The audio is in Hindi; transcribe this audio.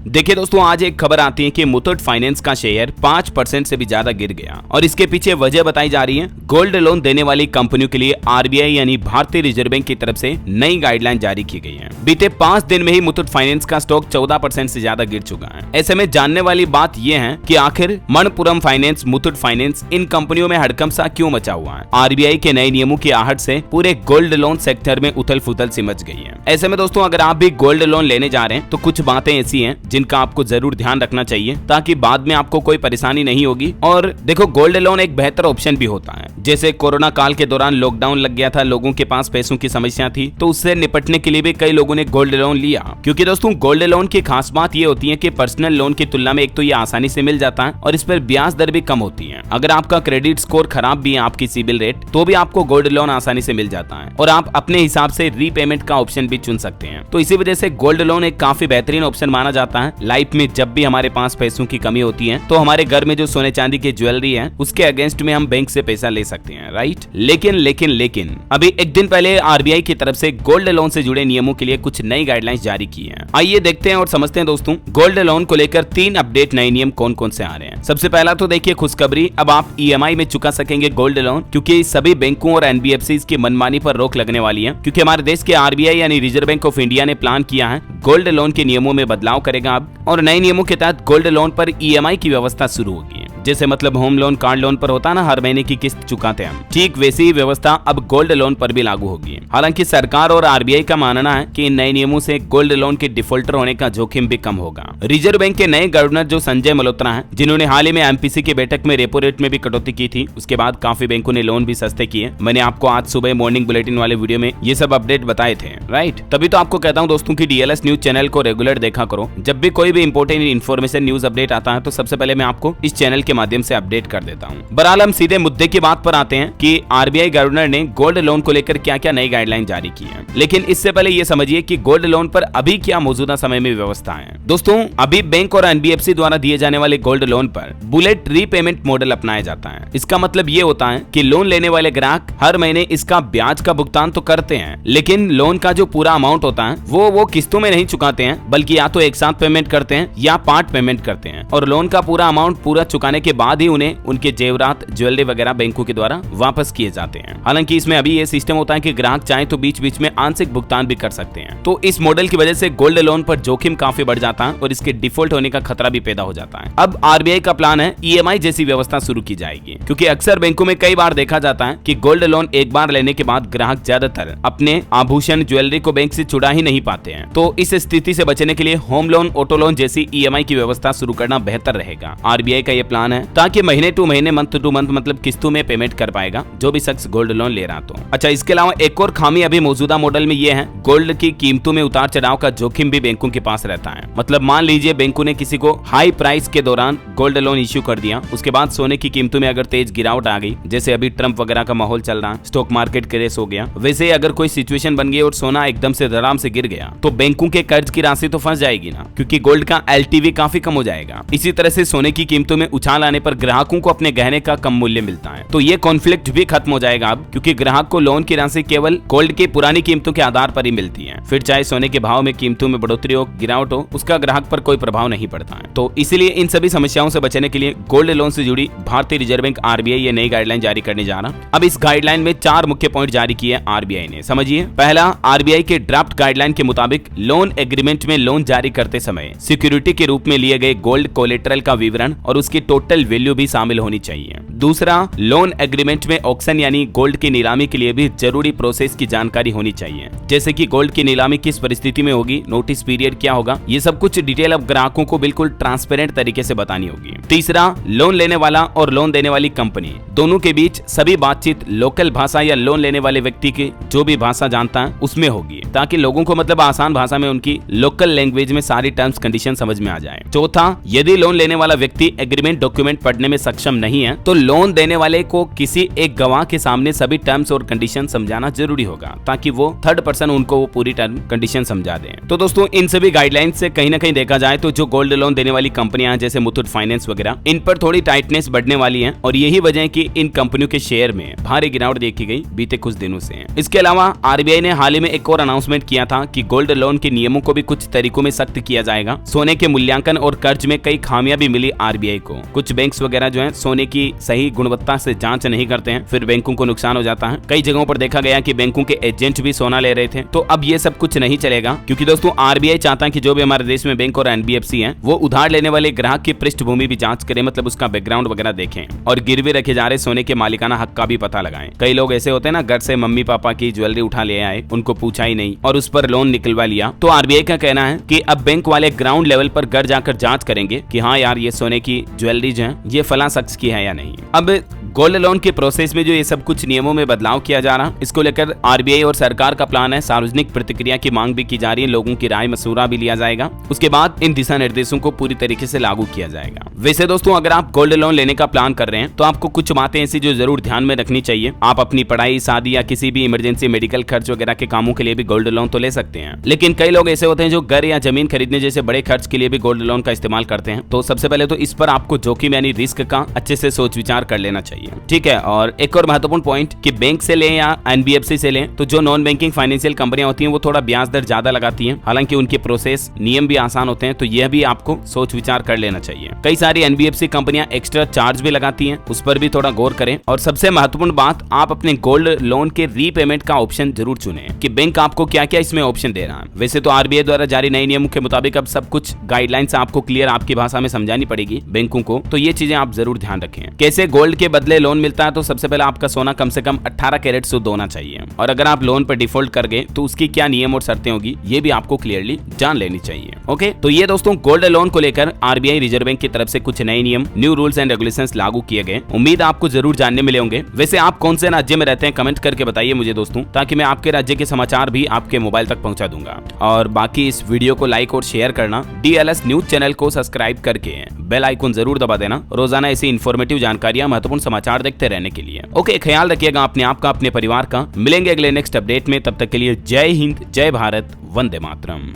देखिए दोस्तों, आज एक खबर आती है कि मुथूट फाइनेंस का शेयर 5% से भी ज्यादा गिर गया और इसके पीछे वजह बताई जा रही है। गोल्ड लोन देने वाली कंपनियों के लिए आरबीआई यानी भारतीय रिजर्व बैंक की तरफ से नई गाइडलाइन जारी की गई है। बीते 5 दिन में ही मुथूट फाइनेंस का स्टॉक 14% से ज्यादा गिर चुका है। ऐसे में जानने वाली बात यह है कि आखिर मनप्पुरम फाइनेंस, मुथूट फाइनेंस, इन कंपनियों में हड़कंप सा क्यों मचा हुआ है। आरबीआई के नए नियमों की आहट से पूरे गोल्ड लोन सेक्टर में उथल फुथल सी मच गई है। ऐसे में दोस्तों, अगर आप भी गोल्ड लोन लेने जा रहे हैं तो कुछ बातें ऐसी हैं जिनका आपको जरूर ध्यान रखना चाहिए ताकि बाद में आपको कोई परेशानी नहीं होगी। और देखो, गोल्ड लोन एक बेहतर ऑप्शन भी होता है। जैसे कोरोना काल के दौरान लॉकडाउन लग गया था, लोगों के पास पैसों की समस्या थी, तो उससे निपटने के लिए भी कई लोगों ने गोल्ड लोन लिया। क्योंकि दोस्तों, गोल्ड लोन की खास बात ये होती है कि पर्सनल लोन की तुलना में एक तो ये आसानी से मिल जाता है और इस पर ब्याज दर भी कम होती है। अगर आपका क्रेडिट स्कोर खराब भी है, आपकी सिबिल रेट, तो भी आपको गोल्ड लोन आसानी से मिल जाता है और आप अपने हिसाब से रीपेमेंट का ऑप्शन भी चुन सकते हैं। तो इसी वजह से गोल्ड लोन एक काफी बेहतरीन ऑप्शन माना जाता है। लाइफ में जब भी हमारे पास पैसों की कमी होती है तो हमारे घर में जो सोने चांदी की ज्वेलरी है उसके अगेंस्ट में हम बैंक से पैसा ले सकते हैं, राइट। लेकिन अभी एक दिन पहले आरबीआई की तरफ से गोल्ड लोन से जुड़े नियमों के लिए कुछ नई गाइडलाइंस जारी की हैं। आइए देखते हैं और समझते हैं दोस्तों, गोल्ड लोन को लेकर 3 अपडेट नए नियम कौन कौन से आ रहे हैं। सबसे पहला तो देखिए खुशखबरी, अब आप ईएमआई में चुका सकेंगे गोल्ड लोन, क्योंकि सभी बैंकों और एनबीएफसी की मनमानी पर रोक लगने वाली है। क्योंकि हमारे देश के आरबीआई यानी रिजर्व बैंक ऑफ इंडिया ने प्लान किया है गोल्ड लोन के नियमों में बदलाव करेगा अब, और नए नियमों के तहत गोल्ड लोन पर ईएमआई की व्यवस्था शुरू होगी। जैसे मतलब होम लोन, कार लोन पर होता है ना, हर महीने की किस्त चुकाते हैं, ठीक वैसी ही व्यवस्था अब गोल्ड लोन पर भी लागू होगी। हालांकि सरकार और आरबीआई का मानना है कि इन नए नियमों से गोल्ड लोन के डिफॉल्टर होने का जोखिम भी कम होगा। रिजर्व बैंक के नए गवर्नर जो संजय मल्होत्रा हैं, जिन्होंने हाल ही में एमपीसी की बैठक में रेपो रेट में भी कटौती की थी, उसके बाद काफी बैंकों ने लोन भी सस्ते किए। मैंने आपको आज सुबह मॉर्निंग बुलेटिन वाले वीडियो में ये सब अपडेट बताए थे, राइट। तभी तो आपको कहता हूँ दोस्तों की डीएलएस न्यूज चैनल को रेगुलर देखा करो। जब भी कोई भी इंपोर्टेंट इन्फॉर्मेशन न्यूज अपडेट आता है तो सबसे पहले मैं आपको इस चैनल के माध्यम से अपडेट कर देता हूं। बहरहाल हम सीधे मुद्दे की बात पर आते हैं कि आरबीआई गवर्नर ने गोल्ड लोन को लेकर क्या क्या नई गाइडलाइन जारी की है। लेकिन इससे पहले ये समझिए कि गोल्ड लोन पर अभी क्या मौजूदा समय में व्यवस्था है। दोस्तों, अभी बैंक और एनबीएफसी द्वारा दिए जाने वाले गोल्ड लोन पर बुलेट रीपेमेंट मॉडल अपनाया जाता है। इसका मतलब ये होता है कि लोन लेने वाले ग्राहक हर महीने इसका ब्याज का भुगतान तो करते हैं, लेकिन लोन का जो पूरा अमाउंट होता है वो किस्तों में नहीं चुकाते हैं, बल्कि या तो एक साथ पेमेंट करते हैं या पार्ट पेमेंट करते हैं। और लोन का पूरा अमाउंट पूरा चुकाने के बाद ही उन्हें उनके जेवरात, ज्वेलरी वगैरह बैंकों के द्वारा वापस किए जाते हैं। हालांकि इसमें अभी ये सिस्टम होता है कि ग्राहक चाहे तो बीच बीच में आंशिक भुगतान भी कर सकते हैं। तो इस मॉडल की वजह से गोल्ड लोन पर जोखिम काफी बढ़ जाता है और इसके डिफॉल्ट होने का खतरा भी पैदा हो जाता है। अब आरबीआई का प्लान है ईएमआई जैसी व्यवस्था शुरू की जाएगी, क्योंकि अक्सर बैंकों में कई बार देखा जाता है कि गोल्ड लोन एक बार लेने के बाद ग्राहक ज्यादातर अपने आभूषण, ज्वेलरी को बैंक से छुड़ा ही नहीं पाते हैं। तो इस स्थिति से बचने के लिए होम लोन, ऑटो लोन जैसी ईएमआई की व्यवस्था शुरू करना बेहतर रहेगा। आरबीआई का यह प्लान है ताकि महीने टू महीने, मंथ टू मंथ मतलब किस्तों में पेमेंट कर पाएगा जो भी शख्स गोल्ड लोन ले रहा तो। अच्छा, इसके अलावा एक और खामी अभी मौजूदा मॉडल में ये है, गोल्ड की कीमतों में उतार चढ़ाव का जोखिम भी बैंकों के पास रहता है। मतलब मान लीजिए बैंकों ने किसी को हाई प्राइस के दौरान गोल्ड लोन इश्यू कर दिया, उसके बाद सोने की कीमतों में अगर तेज गिरावट आ गई, जैसे अभी ट्रम्प वगैरह का माहौल चल रहा है, स्टॉक मार्केट क्रैश हो गया, वैसे अगर कोई सिचुएशन बन गई और सोना एकदम से धड़ाम से गिर गया, तो बैंकों के कर्ज की राशि तो फंस जाएगी ना, क्योंकि गोल्ड का एलटीवी काफी कम हो जाएगा। इसी तरह से सोने की कीमतों में उछाल आने पर ग्राहकों को अपने गहने का कम मूल्य मिलता है, तो ये कॉन्फ्लिक्ट भी खत्म हो जाएगा अब, क्योंकि ग्राहक को लोन की राशि केवल गोल्ड की पुरानी कीमतों के आधार पर ही मिलती है। फिर चाहे सोने के भाव में कीमतों में बढ़ोतरी हो, गिरावट हो, उसका ग्राहक पर कोई प्रभाव नहीं पड़ता है। तो इसीलिए इन सभी समस्याओं से बचने के लिए गोल्ड लोन से जुड़ी भारतीय रिजर्व बैंक आरबीआई ये नई गाइडलाइन जारी करने जा रहा। अब इस गाइडलाइन में 4 मुख्य पॉइंट जारी किए आरबीआई ने, समझिए। पहला, आरबीआई के ड्राफ्ट गाइडलाइन के मुताबिक लोन एग्रीमेंट में लोन जारी करते समय सिक्योरिटी के रूप में लिए गए गोल्ड कोलेटरल का विवरण और उसकी टोटल वैल्यू भी शामिल होनी चाहिए। दूसरा, लोन एग्रीमेंट में ऑक्शन यानी गोल्ड की नीलामी के लिए भी जरूरी प्रोसेस की जानकारी होनी चाहिए, जैसे कि गोल्ड की नीलामी किस परिस्थिति में होगी, नोटिस पीरियड क्या होगा, ये सब कुछ डिटेल अब ग्राहकों को बिल्कुल ट्रांसपेरेंट तरीके से बतानी होगी। तीसरा, लोन लेने वाला और लोन देने वाली कंपनी दोनों के बीच सभी बातचीत लोकल भाषा या लोन लेने वाले व्यक्ति की जो भी भाषा जानता है उसमें होगी, ताकि लोगों को मतलब आसान भाषा में उनकी लोकल लैंग्वेज में सारी टर्म्स कंडीशन समझ में आ जाए। चौथा, यदि यदि लोन लेने वाला व्यक्ति एग्रीमेंट डॉक्यूमेंट पढ़ने में सक्षम नहीं है तो लोन देने वाले को किसी एक गवाह के सामने सभी टर्म्स और कंडीशन समझाना जरूरी होगा, ताकि वो थर्ड पर्सन उनको वो पूरी टर्म कंडीशन समझा दे। तो दोस्तों इन सभी गाइडलाइंस से कहीं ना कहीं देखा जाए तो जो गोल्ड लोन देने वाली कंपनियां जैसे मुथूट फाइनेंस वगैरह, इन पर थोड़ी टाइटनेस बढ़ने वाली है और यही वजह है कि इन कंपनियों के शेयर में भारी गिरावट देखी गई बीते कुछ दिनों से। इसके अलावा आरबीआई ने हाल ही में एक और अनाउंसमेंट किया था कि गोल्ड लोन के नियमों को भी कुछ तरीकों में सख्त किया जाएगा। सोने के मूल्यांकन और कर्ज में कई खामियां भी मिली आरबीआई को। कुछ बैंक्स वगैरह जो है सोने की सही गुणवत्ता से जांच नहीं करते हैं, फिर बैंकों को नुकसान हो जाता है। कई जगहों पर देखा गया कि बैंकों के एजेंट भी सोना ले रहे थे। तो अब ये सब कुछ नहीं चलेगा, क्योंकि दोस्तों आरबीआई चाहता है कि जो भी हमारे देश में बैंक और एनबीएफसी हैं वो उधार लेने वाले ग्राहक की पृष्ठभूमि भी जांच करें, मतलब उसका बैकग्राउंड वगैरह देखें और गिरवी रखे जा रहे सोने के मालिकाना हक का भी पता लगाएं। कई लोग ऐसे होते हैं ना, घर से मम्मी पापा की ज्वेलरी उठा ले आए, उनको पूछा ही नहीं और उस पर लोन निकलवा लिया। तो आरबीआई का कहना है कि अब बैंक वाले ग्राउंड लेवल पर घर जाकर जांच करेंगे कि हाँ यार ये सोने की ज्वेलरी जो है ये फला शख्स की है या नहीं। अब गोल्ड लोन के प्रोसेस में जो ये सब कुछ नियमों में बदलाव किया जा रहा, इसको लेकर आरबीआई और सरकार का प्लान है। सार्वजनिक प्रतिक्रिया की मांग भी की जा रही है, लोगों की राय मशूरा भी लिया जाएगा। उसके बाद इन दिशा निर्देशों को पूरी तरीके से लागू किया जाएगा। वैसे दोस्तों अगर आप गोल्ड लोन लेने का प्लान कर रहे हैं तो आपको कुछ बातें ऐसी जो जरूर ध्यान में रखनी चाहिए। आप अपनी पढ़ाई, शादी या किसी भी इमरजेंसी मेडिकल खर्च वगैरह के कामों के लिए भी गोल्ड लोन तो ले सकते हैं, लेकिन कई लोग ऐसे होते हैं जो घर या जमीन खरीदने जैसे बड़े खर्च के लिए भी गोल्ड लोन का इस्तेमाल करते हैं। तो सबसे पहले तो इस पर आपको जोखिम यानी रिस्क का अच्छे से सोच विचार कर लेना चाहिए, ठीक है। और एक और महत्वपूर्ण पॉइंट कि बैंक से लें या एनबीएफसी से लें तो जो नॉन बैंकिंग फाइनेंशियल कंपनियां होती हैं वो थोड़ा ब्याज दर ज्यादा लगाती हैं। हालांकि उनके प्रोसेस नियम भी आसान होते हैं, तो यह भी आपको सोच विचार कर लेना चाहिए। कई सारी एनबीएफसी कंपनियां एक्स्ट्रा चार्ज भी लगाती हैं, उस पर भी थोड़ा गौर करें। और सबसे महत्वपूर्ण बात, आप अपने गोल्ड लोन के रीपेमेंट का ऑप्शन जरूर चुनें कि बैंक आपको क्या क्या इसमें ऑप्शन दे रहा है। वैसे तो आरबीआई द्वारा जारी नए नियमों के मुताबिक अब सब कुछ गाइडलाइंस आपको क्लियर आपकी भाषा में समझानी पड़ेगी बैंकों को, तो ये चीजें आप जरूर ध्यान रखें। कैसे गोल्ड के बदले लोन मिलता है, तो सबसे पहले आपका सोना कम से कम 18 कैरेट शुद्ध होना चाहिए, और अगर आप लोन पर डिफॉल्ट कर गए तो उसकी क्या नियम और शर्तें होगी ये भी आपको क्लियरली जान लेनी चाहिए। ओके, तो ये दोस्तों गोल्ड लोन को लेकर आरबीआई रिजर्व बैंक की तरफ से कुछ नए नियम, न्यू रूल्स एंड रेगुलेशंस लागू किए गए। उम्मीद आपको जरूर जानने मिले होंगे। वैसे आप कौन से राज्य में रहते हैं कमेंट करके बताइए मुझे दोस्तों, ताकि मैं आपके राज्य के समाचार भी आपके मोबाइल तक पहुंचा दूंगा। और बाकी इस वीडियो को लाइक और शेयर करना, डीएलएस न्यूज चैनल को सब्सक्राइब करके बेल आइकन जरूर दबा देना, रोजाना ऐसी इन्फॉर्मेटिव जानकारियां, महत्वपूर्ण समाचार देखते रहने के लिए। ओके, ख्याल रखिएगा अपने आप का, अपने परिवार का। मिलेंगे अगले नेक्स्ट अपडेट में, तब तक के लिए जय हिंद, जय भारत, वंदे मातरम।